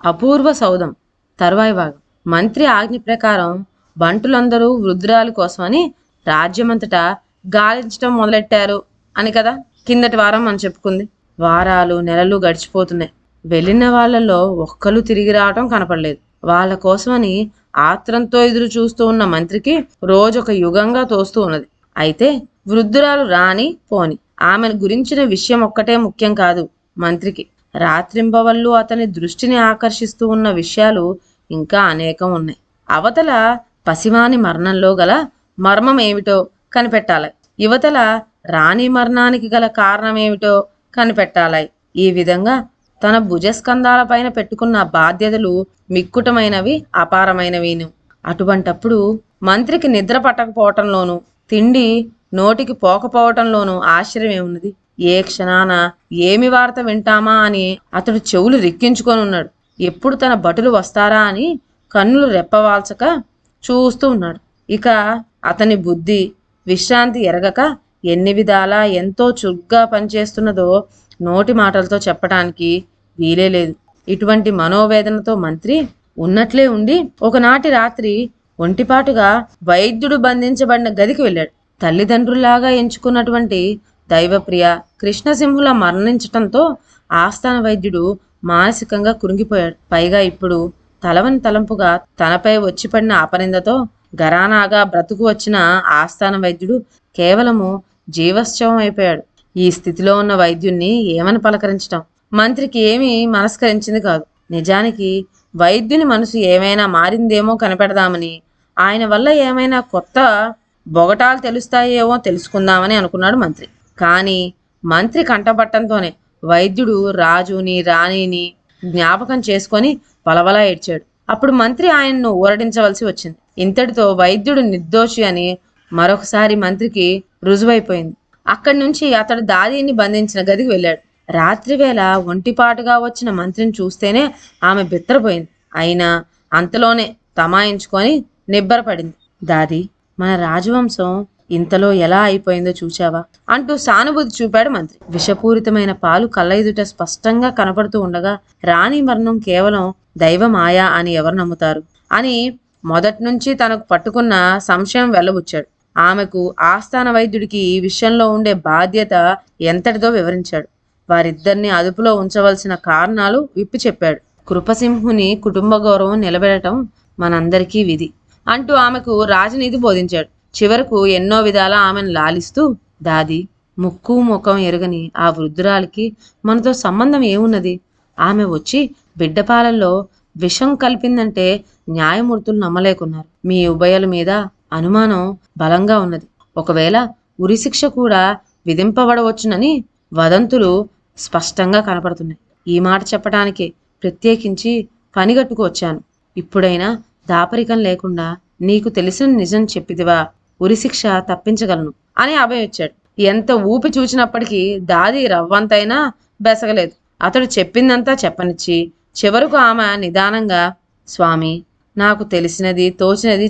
అపూర్వ సౌధం తరువాయి భాగం. మంత్రి ఆజ్ఞ ప్రకారం బంటులందరూ వృద్ధురాలి కోసమని రాజ్యమంతటా గాలించటం మొదలెట్టారు అని కదా కిందటి వారం మనం చెప్పుకుంది. వారాలు నెలలు గడిచిపోతున్నాయి. వెళ్ళిన వాళ్ళల్లో ఒక్కరు తిరిగి రావటం కనపడలేదు. వాళ్ళ కోసమని ఆత్రంతో ఎదురు చూస్తూ ఉన్న మంత్రికి రోజొక యుగంగా తోస్తూ ఉన్నది. అయితే వృద్ధురాలు రాని పోని ఆమెను గురించిన విషయం ఒక్కటే ముఖ్యం కాదు మంత్రికి. రాత్రింబవళ్ళు అతని దృష్టిని ఆకర్షిస్తూ ఉన్న విషయాలు ఇంకా అనేకం ఉన్నాయి. అవతల పసివాని మరణంలో గల మర్మం ఏమిటో కనిపెట్టాలి, యువతల రాణి మరణానికి గల కారణమేమిటో కనిపెట్టాలి. ఈ విధంగా తన భుజస్కంధాలపైన పెట్టుకున్న బాధ్యతలు మిక్కుటమైనవి, అపారమైనవిను. అటువంటప్పుడు మంత్రికి నిద్ర పట్టకపోవటంలోనూ తిండి నోటికి పోకపోవటంలోనూ ఆశ్చర్యమేమున్నది? ఏ క్షణాన ఏమి వార్త వింటామా అని అతడు చెవులు రిక్కించుకొని ఉన్నాడు. ఎప్పుడు తన భటులు వస్తారా అని కన్నులు రెప్పవాల్చక చూస్తూ ఉన్నాడు. ఇక అతని బుద్ధి విశ్రాంతి ఎరగక ఎన్ని విధాలా ఎంతో చురుగ్గా పనిచేస్తున్నదో నోటి మాటలతో చెప్పటానికి వీలే లేదు. ఇటువంటి మనోవేదనతో మంత్రి ఉన్నట్లే ఉండి ఒకనాటి రాత్రి ఒంటిపాటుగా వైద్యుడు బంధించబడిన గదికి వెళ్ళాడు. తల్లిదండ్రుల్లాగా ఎంచుకున్నటువంటి దైవప్రియ కృష్ణసింహుల మరణించటంతో ఆస్థాన వైద్యుడు మానసికంగా కురింగిపోయాడు. పైగా ఇప్పుడు తలవని తలంపుగా తనపై వచ్చి పడిన అపనిందతో గరానాగా బ్రతుకు వచ్చిన ఆస్థాన వైద్యుడు కేవలము జీవశ్చవం అయిపోయాడు. ఈ స్థితిలో ఉన్న వైద్యుణ్ణి ఏమని పలకరించటం మంత్రికి ఏమీ మనస్కరించింది కాదు. నిజానికి వైద్యుని మనసు ఏమైనా మారిందేమో కనిపెడదామని, ఆయన వల్ల ఏమైనా కొత్త బొగటాలు తెలుస్తాయేమో తెలుసుకుందామని అనుకున్నాడు మంత్రి. కానీ మంత్రి కంటపట్టంతోనే వైద్యుడు రాజుని రాణిని జ్ఞాపకం చేసుకొని పలవలా ఏడ్చాడు. అప్పుడు మంత్రి ఆయన్ను ఊరడించవలసి వచ్చింది. ఇంతటితో వైద్యుడు నిర్దోషి అని మరొకసారి మంత్రికి రుజువైపోయింది. అక్కడి నుంచి అతడు దాదీని బంధించిన గదికి వెళ్ళాడు. రాత్రివేళ ఒంటిపాటుగా వచ్చిన మంత్రిని చూస్తేనే ఆమె బిత్తరపోయింది. అయినా అంతలోనే తమాయించుకొని నిబ్బరపడింది. దాది, మన రాజవంశం ఇంతలో ఎలా అయిపోయిందో చూచావా అంటూ సానుభూతి చూపాడు మంత్రి. విషపూరితమైన పాలు కళ్ళ ఎదుట స్పష్టంగా కనపడుతూ ఉండగా రాణి మరణం కేవలం దైవమాయా అని ఎవరు నమ్ముతారు అని మొదటి నుంచి తనకు పట్టుకున్న సంశయం వెళ్ళబుచ్చాడు. ఆమెకు ఆస్థాన వైద్యుడికి ఈ విషయంలో ఉండే బాధ్యత ఎంతటిదో వివరించాడు. వారిద్దరిని అదుపులో ఉంచవలసిన కారణాలు విప్పి చెప్పాడు. కృపసింహుని కుటుంబ గౌరవం నిలబెట్టడం మనందరికీ విధి అంటూ ఆమెకు రాజనీతి బోధించాడు. చివరకు ఎన్నో విధాలా ఆమెను లాలిస్తూ, దాది, ముక్కు ముఖం ఎరగని ఆ వృద్ధురాలికి మనతో సంబంధం ఏమున్నది? ఆమె వచ్చి బిడ్డపాలల్లో విషం కలిపిందంటే న్యాయమూర్తులు నమ్మలేకున్నారు. మీ ఉభయల మీద అనుమానం బలంగా ఉన్నది. ఒకవేళ ఉరిశిక్ష కూడా విధింపబడవచ్చునని వదంతులు స్పష్టంగా కనపడుతున్నాయి. ఈ మాట చెప్పటానికే ప్రత్యేకించి పనిగట్టుకు వచ్చాను. ఇప్పుడైనా దాపరికం లేకుండా నీకు తెలిసిన నిజం చెప్పిదివా, ఉరిశిక్ష తప్పించగలను అని అభయం ఇచ్చాడు. ఎంత ఊపి చూచినప్పటికీ దాది రవ్వంతైనా బెసగలేదు. అతడు చెప్పిందంతా చెప్పనిచ్చి చివరకు ఆమె నిదానంగా, స్వామి, నాకు తెలిసినది తోచినది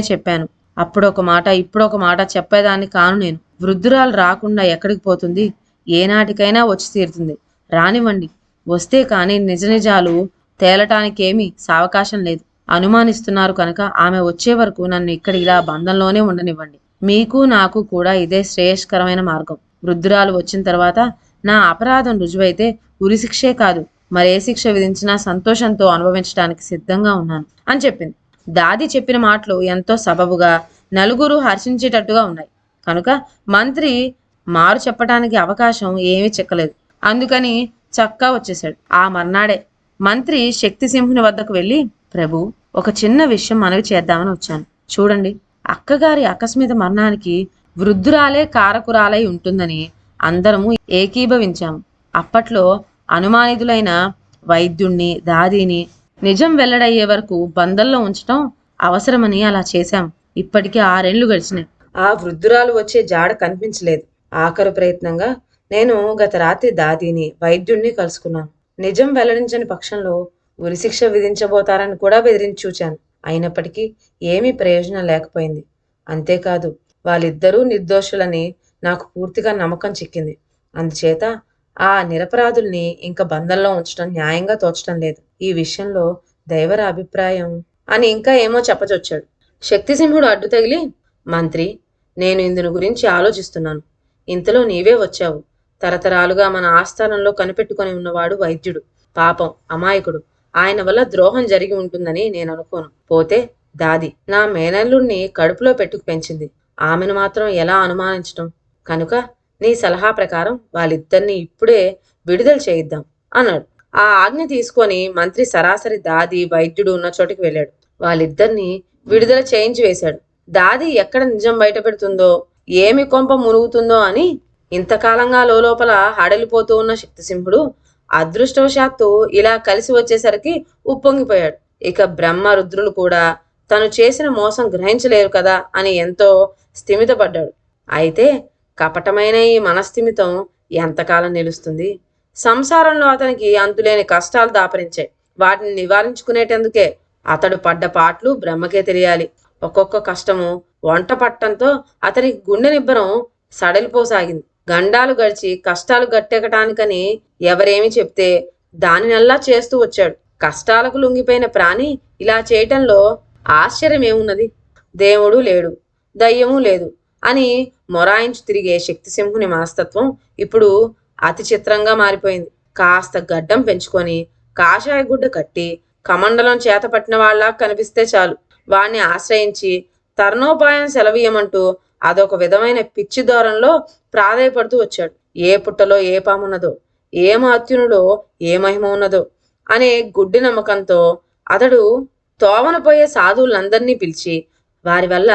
చెప్పాను. అప్పుడొక మాట ఇప్పుడొక మాట చెప్పేదాన్ని కాను నేను. వృద్ధురాలు రాకుండా ఎక్కడికి పోతుంది? ఏనాటికైనా వచ్చి తీరుతుంది. రానివ్వండి. వస్తే కానీ నిజ నిజాలు తేలటానికేమీ సావకాశం లేదు. అనుమానిస్తున్నారు కనుక ఆమె వచ్చే వరకు నన్ను ఇక్కడ ఇలా బంధంలోనే ఉండనివ్వండి. మీకు నాకు కూడా ఇదే శ్రేయస్కరమైన మార్గం. వృద్ధురాలు వచ్చిన తర్వాత నా అపరాధం రుజువైతే ఉరిశిక్షే కాదు, మరే శిక్ష విధించినా సంతోషంతో అనుభవించడానికి సిద్ధంగా ఉన్నాను అని చెప్పింది. దాది చెప్పిన మాటలు ఎంతో సబబుగా నలుగురు హర్షించేటట్టుగా ఉన్నాయి కనుక మంత్రి మారు చెప్పటానికి అవకాశం ఏమీ చిక్కలేదు. అందుకని చక్కా వచ్చేశాడు. ఆ మర్నాడే మంత్రి శక్తిసింహుని వద్దకు వెళ్ళి, ప్రభు, ఒక చిన్న విషయం మనవి చేద్దామని వచ్చాను. చూడండి, అక్కగారి ఆకస్మిక మరణానికి వృద్ధురాలే కారకురాలై ఉంటుందని అందరము ఏకీభవించాము. అప్పట్లో అనుమానితులైన వైద్యుణ్ణి దాదీని నిజం వెల్లడయ్యే వరకు బంధంలో ఉంచటం అవసరమని అలా చేశాం. ఇప్పటికీ 6 ఏళ్లు గడిచినాయి. ఆ వృద్ధురాలు వచ్చే జాడ కనిపించలేదు. ఆఖరు ప్రయత్నంగా నేను గత రాత్రి దాదీని వైద్యుణ్ణి కలుసుకున్నాను. నిజం వెల్లడించని పక్షంలో ఉరిశిక్ష విధించబోతారని కూడా బెదిరించి చూచాను. అయినప్పటికీ ఏమీ ప్రయోజనం లేకపోయింది. అంతేకాదు వాళ్ళిద్దరూ నిర్దోషులని నాకు పూర్తిగా నమ్మకం చిక్కింది. అందుచేత ఆ నిరపరాధుల్ని ఇంక బంధంలో ఉంచడం న్యాయంగా తోచడం లేదు. ఈ విషయంలో దైవర అభిప్రాయం అని ఇంకా ఏమో చెప్పచొచ్చాడు. శక్తిసింహుడు అడ్డు తగిలి, మంత్రి, నేను ఇందుని గురించి ఆలోచిస్తున్నాను. ఇంతలో నీవే వచ్చావు. తరతరాలుగా మన ఆస్థానంలో కనిపెట్టుకొని ఉన్నవాడు వైద్యుడు. పాపం అమాయకుడు. ఆయన వల్ల ద్రోహం జరిగి ఉంటుందని నేను అనుకోను. పోతే దాది నా మేనల్లుణ్ణి కడుపులో పెట్టుకు పెంచింది. ఆమెను మాత్రం ఎలా అనుమానించటం? కనుక నీ సలహా ప్రకారం వాళ్ళిద్దరినీ ఇప్పుడే విడుదల చేయిద్దాం అన్నాడు. ఆ ఆజ్ఞ తీసుకొని మంత్రి సరాసరి దాది వైద్యుడు ఉన్న చోటికి వెళ్ళాడు. వాళ్ళిద్దరినీ విడుదల చేయించి వేశాడు. దాది ఎక్కడ నిజం బయట పెడుతుందో, ఏమి కొంప మునుగుతుందో అని ఇంతకాలంగా లోపల హడలిపోతూ ఉన్న శక్తిసింహుడు అదృష్టవశాత్తు ఇలా కలిసి వచ్చేసరికి ఉప్పొంగిపోయాడు. ఇక బ్రహ్మ రుద్రులు కూడా తను చేసిన మోసం గ్రహించలేరు కదా అని ఎంతో స్థిమితపడ్డాడు. అయితే కపటమైన ఈ మనస్థిమితం ఎంతకాలం నిలుస్తుంది? సంసారంలో అతనికి అంతులేని కష్టాలు దాపరించాయి. వాటిని నివారించుకునేటందుకే అతడు పడ్డ పాట్లు బ్రహ్మకే తెలియాలి. ఒక్కొక్క కష్టము వంట పట్టంతో అతనికి గుండె నిబ్బరం సడలిపోసాగింది. గండాలు గడిచి కష్టాలు గట్టెక్కటానికని ఎవరేమి చెప్తే దానినల్లా చేస్తూ వచ్చాడు. కష్టాలకు లొంగిపోయిన ప్రాణి ఇలా చేయటంలో ఆశ్చర్యమేమున్నది? దేవుడు లేడు, దయ్యము లేదు అని మొరాయించు తిరిగే శక్తిసింహుని మనస్తత్వం ఇప్పుడు అతి చిత్రంగా మారిపోయింది. కాస్త గడ్డం పెంచుకొని కాషాయ గుడ్డ కట్టి కమండలం చేత పట్టిన వాళ్ళ కనిపిస్తే చాలు వాణ్ణి ఆశ్రయించి తరుణోపాయం సెలవీయమంటూ అదొక విధమైన పిచ్చి దూరంలో ప్రాధాయపడుతూ వచ్చాడు. ఏ పుట్టలో ఏ పామున్నదో, ఏ మాత్యునులో ఏ మహిమ ఉన్నదో అనే గుడ్డి నమ్మకంతో అతడు తోవన పోయే సాధువులందరినీ పిలిచి వారి వల్ల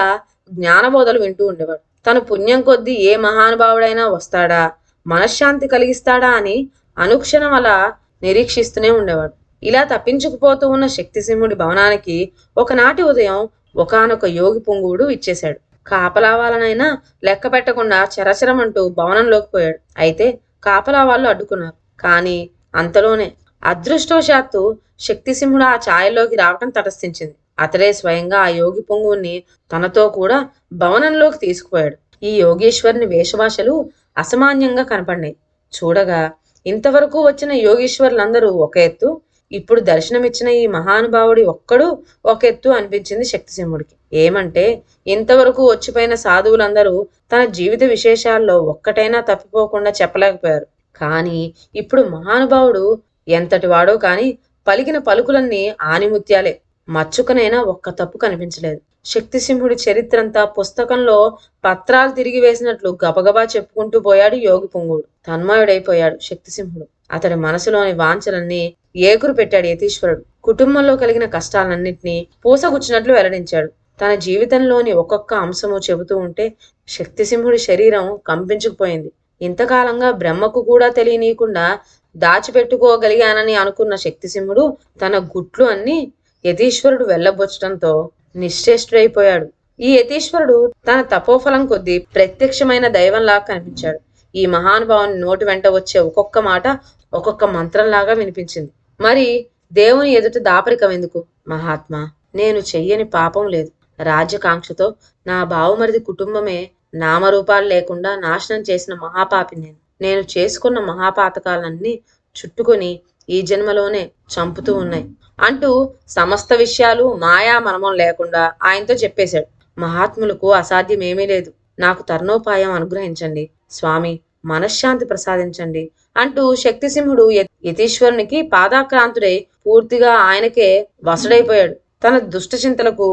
జ్ఞానబోధలు వింటూ ఉండేవాడు. తను పుణ్యం కొద్దీ ఏ మహానుభావుడైనా వస్తాడా, మనశ్శాంతి కలిగిస్తాడా అని అనుక్షణం అలా నిరీక్షిస్తూనే ఉండేవాడు. ఇలా తప్పించుకుపోతూ ఉన్న శక్తిసింహుడి భవనానికి ఒకనాటి ఉదయం ఒకానొక యోగి పొంగువుడు ఇచ్చేశాడు. కాపలా వాళ్ళనైనా లెక్క పెట్టకుండా చరచరమంటూ భవనంలోకి పోయాడు. అయితే కాపలా వాళ్ళు అడ్డుకున్నారు. కానీ అంతలోనే అదృష్టవశాత్తు శక్తిసింహుడు ఆ ఛాయలోకి రావటం తటస్థించింది. అతడే స్వయంగా ఆ యోగి పొంగువుని తనతో కూడా భవనంలోకి తీసుకుపోయాడు. ఈ యోగేశ్వరుని వేషభాషలు అసామాన్యంగా కనపడినాయి. చూడగా ఇంతవరకు వచ్చిన యోగీశ్వరులందరూ ఒక ఎత్తు, ఇప్పుడు దర్శనమిచ్చిన ఈ మహానుభావుడి ఒక్కడు ఒక ఎత్తు అనిపించింది శక్తిసింహుడికి. ఏమంటే ఇంతవరకు వచ్చిపోయిన సాధువులందరూ తన జీవిత విశేషాల్లో ఒక్కటైనా తప్పిపోకుండా చెప్పలేకపోయారు. కానీ ఇప్పుడు మహానుభావుడు ఎంతటి వాడో కాని పలికిన పలుకులన్నీ ఆనిముత్యాలే. మచ్చుకనైనా ఒక్క తప్పు కనిపించలేదు. శక్తిసింహుడి చరిత్రంతా పుస్తకంలో పత్రాలు తిరిగి వేసినట్లు గబగబా చెప్పుకుంటూ పోయాడు యోగి పొంగుడు. తన్మయుడైపోయాడు శక్తిసింహుడు. అతడి మనసులోని వాంఛలన్నీ ఏకురు పెట్టాడు యతీశ్వరుడు. కుటుంబంలో కలిగిన కష్టాలన్నింటినీ పూసగుచ్చినట్లు వెల్లడించాడు. తన జీవితంలోని ఒక్కొక్క అంశము చెబుతూ ఉంటే శక్తిసింహుడి శరీరం కంపించుకుపోయింది. ఇంతకాలంగా బ్రహ్మకు కూడా తెలియనీయకుండా దాచిపెట్టుకోగలిగానని అనుకున్న శక్తిసింహుడు తన గుట్లు అన్ని యతీశ్వరుడు వెళ్ళబొచ్చడంతో నిశ్చేష్టుడైపోయాడు. ఈ యతీశ్వరుడు తన తపోఫలం కొద్దీ ప్రత్యక్షమైన దైవంలాగా కనిపించాడు. ఈ మహానుభావుని నోటి వెంట వచ్చే ఒక్కొక్క మాట ఒక్కొక్క మంత్రంలాగా వినిపించింది. మరి దేవుని ఎదుట దాపరికం ఎందుకు? మహాత్మా, నేను చెయ్యని పాపం లేదు. రాజ్యకాంక్షతో నా బావుమరిది కుటుంబమే నామరూపాలు లేకుండా నాశనం చేసిన మహాపాపి నేను చేసుకున్న మహాపాతకాలన్నీ చుట్టుకొని ఈ జన్మలోనే చంపుతూ ఉన్నాయి అంటూ సమస్త విషయాలు మాయా మర్మం లేకుండా ఆయనతో చెప్పేశాడు. మహాత్ములకు అసాధ్యమేమీ లేదు. నాకు తరుణోపాయం అనుగ్రహించండి స్వామి, మనశ్శాంతి ప్రసాదించండి అంటూ శక్తిసింహుడు యతీశ్వరునికి పాదాక్రాంతుడై పూర్తిగా ఆయనకే వసడైపోయాడు. తన దుష్టచింతలకు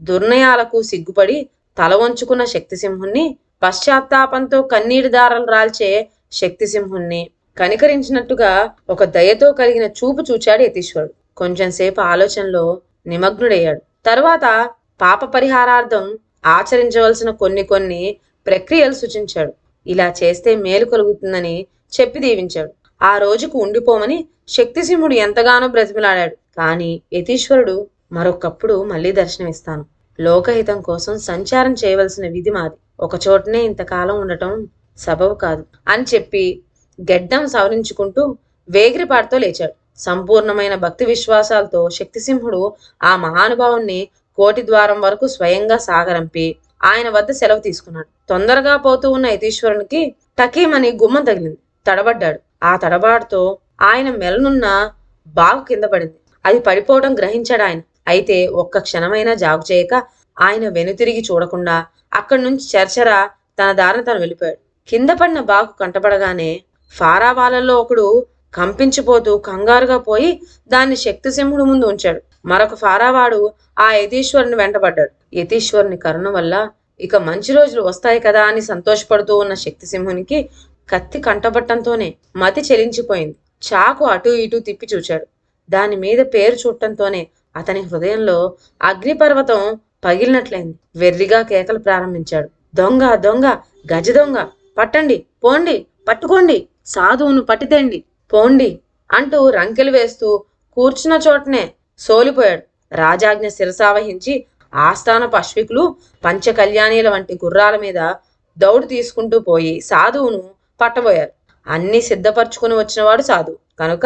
దుర్నయాలకు సిగ్గుపడి తల వంచుకున్న శక్తిసింహుణ్ణి, పశ్చాత్తాపంతో కన్నీటి దారలు రాల్చే శక్తిసింహుణ్ణి కనికరించినట్టుగా ఒక దయతో కలిగిన చూపు చూచాడు యతీశ్వరుడు. కొంచెంసేపు ఆలోచనలో నిమగ్నుడయ్యాడు. తరువాత పాప పరిహారార్థం ఆచరించవలసిన కొన్ని ప్రక్రియలు సూచించాడు. ఇలా చేస్తే మేలు కలుగుతుందని చెప్పి దీవించాడు. ఆ రోజుకు ఉండిపోమని శక్తిసింహుడు ఎంతగానో బ్రతిమిలాడాడు. కానీ యతీశ్వరుడు మరొకప్పుడు మళ్ళీ దర్శనమిస్తాను. లోకహితం కోసం సంచారం చేయవలసిన విధి మాది. ఒక చోటనే ఇంతకాలం ఉండటం సబబు కాదు అని చెప్పి గెడ్డం సవరించుకుంటూ వేగిరిపాటుతో లేచాడు. సంపూర్ణమైన భక్తి విశ్వాసాలతో శక్తిసింహుడు ఆ మహానుభావుణ్ణి కోటి ద్వారం వరకు స్వయంగా సాగరంపి ఆయన వద్ద సెలవు తీసుకున్నాడు. తొందరగా పోతూ ఉన్న యతీశ్వరునికి టకీమని గుమ్మం తగిలింది. తడబడ్డాడు. ఆ తడబాటుతో ఆయన మెలనున్న బాగు కింద పడింది. అది పడిపోవడం గ్రహించాడు ఆయన. అయితే ఒక్క క్షణమైనా జాగు చేయక ఆయన వెనుతిరిగి చూడకుండా అక్కడి నుంచి చర్చరా తన దారిన తను వెళ్ళిపోయాడు. కింద పడిన బాగు కంటపడగానే ఫారావాలలో ఒకడు కంపించిపోతూ కంగారుగా పోయి దాన్ని శక్తిసింహుడు ముందు ఉంచాడు. మరొక ఫారావాడు ఆ యతీశ్వరుని వెంటబడ్డాడు. యతీశ్వరుని కరుణ వల్ల ఇక మంచి రోజులు వస్తాయి కదా అని సంతోషపడుతూ ఉన్న శక్తిసింహునికి కత్తి కంటబట్టంతోనే మతి చెలించిపోయింది. చాకు అటూ ఇటూ తిప్పి చూచాడు. దాని మీద పేరు చూడటంతోనే అతని హృదయంలో అగ్నిపర్వతం పగిలినట్లయింది. వెర్రిగా కేకలు ప్రారంభించాడు. దొంగ దొంగ, గజ దొంగ, పట్టండి, పోండి, పట్టుకోండి, సాధువును పట్టితేండి, పోండి అంటూ రంకెలు వేస్తూ కూర్చున్న చోటనే సోలిపోయాడు. రాజాజ్ఞ శిరసావహించి ఆస్థానపు అశ్వికులు పంచకళ్యాణీల వంటి గుర్రాల మీద దౌడు తీసుకుంటూ పోయి సాధువును పట్టబోయారు. అన్నీ సిద్ధపరచుకుని వచ్చినవాడు సాధువు కనుక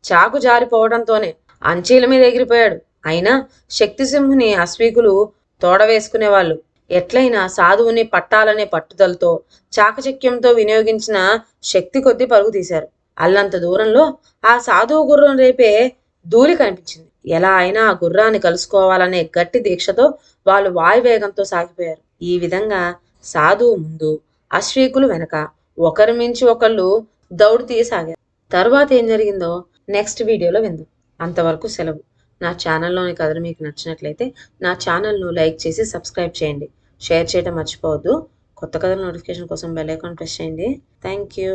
చాకు జారిపోవడంతోనే అంచీల మీద ఎగిరిపోయాడు. అయినా శక్తిసింహుని అశ్వికులు తోడవేసుకునేవాళ్ళు. ఎట్లయినా సాధువుని పట్టాలనే పట్టుదలతో చాకచక్యంతో వినియోగించిన శక్తి కొద్దీ పరుగు తీశారు. అల్లంత దూరంలో ఆ సాధువు గుర్రం రేపే ధూళి కనిపించింది. ఎలా అయినా ఆ గుర్రాన్ని కలుసుకోవాలనే గట్టి దీక్షతో వాళ్ళు వాయువేగంతో సాగిపోయారు. ఈ విధంగా సాధువు ముందు, అశ్వీకులు వెనక ఒకరి మించి ఒకళ్ళు దౌడు తీయసాగారు. తరువాత ఏం జరిగిందో నెక్స్ట్ వీడియోలో విందాం. అంతవరకు సెలవు. నా ఛానల్లోని కథలు మీకు నచ్చినట్లయితే నా ఛానల్ను లైక్ చేసి సబ్స్క్రైబ్ చేయండి. షేర్ చేయడం మర్చిపోవద్దు. కొత్త కథల నోటిఫికేషన్ కోసం బెల్ ఐకాన్ ప్రెస్ చేయండి. Thank you.